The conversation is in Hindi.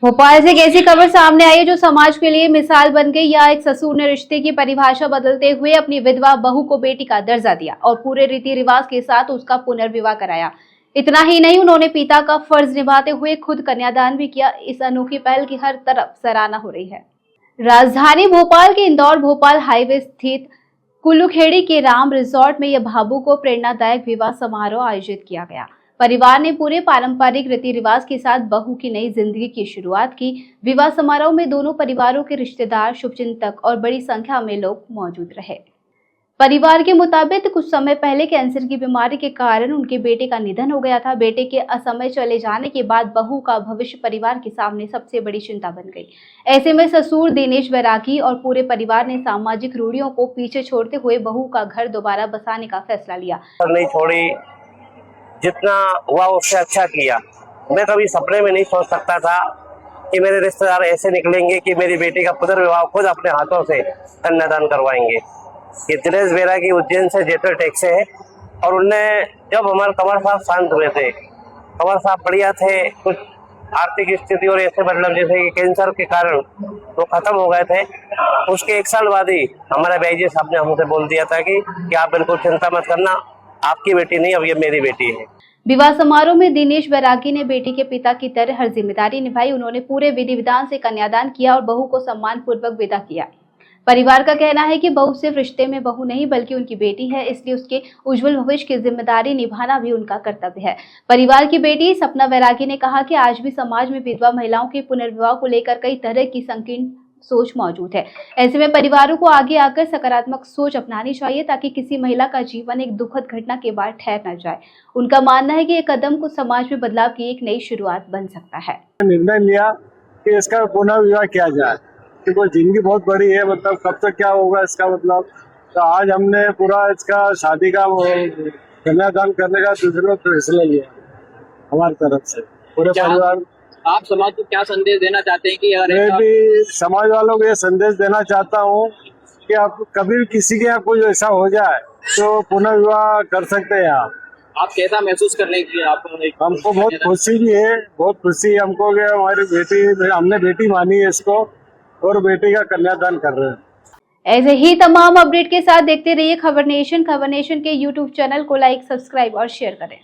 भोपाल से एक ऐसी खबर सामने आई है जो समाज के लिए मिसाल बन गई। यहाँ एक ससुर ने रिश्ते की परिभाषा बदलते हुए अपनी विधवा बहू को बेटी का दर्जा दिया और पूरे रीति रिवाज के साथ उसका पुनर्विवाह कराया। इतना ही नहीं, उन्होंने पिता का फर्ज निभाते हुए खुद कन्यादान भी किया। इस अनोखी पहल की हर तरफ सराहना हो रही है। राजधानी भोपाल के इंदौर भोपाल हाईवे स्थित कुल्लूखेड़ी के राम रिजॉर्ट में यह भावुक को प्रेरणादायक विवाह समारोह आयोजित किया गया। परिवार ने पूरे पारंपरिक रीति रिवाज के साथ बहू की नई जिंदगी की शुरुआत की। विवाह समारोह में दोनों परिवारों के रिश्तेदार, शुभचिंतक और बड़ी संख्या में लोग मौजूद रहे। परिवार के मुताबिक कुछ समय पहले कैंसर की बीमारी के कारण उनके बेटे का निधन हो गया था। बेटे के असमय चले जाने के बाद बहू का भविष्य परिवार के सामने सबसे बड़ी चिंता बन गई। ऐसे में ससुर दिनेश बैरागी और पूरे परिवार ने सामाजिक रूढ़ियों को पीछे छोड़ते हुए बहू का घर दोबारा बसाने का फैसला लिया। नहीं छोड़ी, जितना हुआ उससे अच्छा किया। मैं कभी सपने में नहीं सोच सकता था कि मेरे रिश्तेदार ऐसे निकलेंगे कि मेरी बेटी का पुनर्विवाह खुद अपने हाथों से कन्यादान करवाएंगे। ये दिनेश बैरागी उज्जैन से जेटर टेक से है और उनने जब हमारे कंवर साहब शांत हुए थे, कंवर साहब बढ़िया थे, कुछ आर्थिक स्थिति और ऐसे मतलब जैसे कि कैंसर के कारण वो खत्म हो गए थे। उसके 1 साल बाद ही हमारे भाई जी साहब ने हमसे बोल दिया था कि आप बिल्कुल चिंता मत करना, आपकी बेटी नहीं, अब ये मेरी बेटी है। विवाह समारोह में दिनेश बैरागी ने बेटी के पिता की तरह हर जिम्मेदारी निभाई। उन्होंने पूरे विधि विधान से कन्यादान किया और बहू को सम्मान पूर्वक विदा किया। परिवार का कहना है कि बहू सिर्फ रिश्ते में बहू नहीं बल्कि उनकी बेटी है, इसलिए उसके उज्जवल भविष्य की जिम्मेदारी निभाना भी उनका कर्तव्य है। परिवार की बेटी सपना बैरागी ने कहा कि आज भी समाज में विधवा महिलाओं के पुनर्विवाह को लेकर कई तरह की संकीर्ण सोच मौजूद है। ऐसे में परिवारों को आगे आकर सकारात्मक सोच अपनानी चाहिए ताकि किसी महिला का जीवन एक दुखद घटना के बाद ठहर न जाए। उनका मानना है कि ये कदम को समाज में बदलाव की एक नई शुरुआत बन सकता है। निर्णय लिया कि इसका पुनर्विवाह किया जाए क्योंकि जिंदगी बहुत बड़ी है, मतलब कब तक क्या होगा इसका मतलब। तो आज हमने पूरा इसका शादी का कन्यादान करने का दूसरा फैसला लिया हमारी तरफ से पूरे परिवार। आप समाज को क्या संदेश देना चाहते हैं कि अगर मैं भी समाज वालों को ये संदेश देना चाहता हूँ कि आप कभी किसी के यहाँ कोई ऐसा हो जाए तो पुनर्विवाह कर सकते हैं। आप कैसा महसूस कर रहे हैं कि आप हमको बहुत खुशी भी है, बहुत खुशी हमको कि हमारी बेटी, हमने बेटी मानी है इसको और बेटी का कन्यादान कर रहे हैं। ऐसे ही तमाम अपडेट के साथ देखते रहिए खबर नेशन। खबर नेशन के YouTube चैनल को लाइक, सब्सक्राइब और शेयर करें।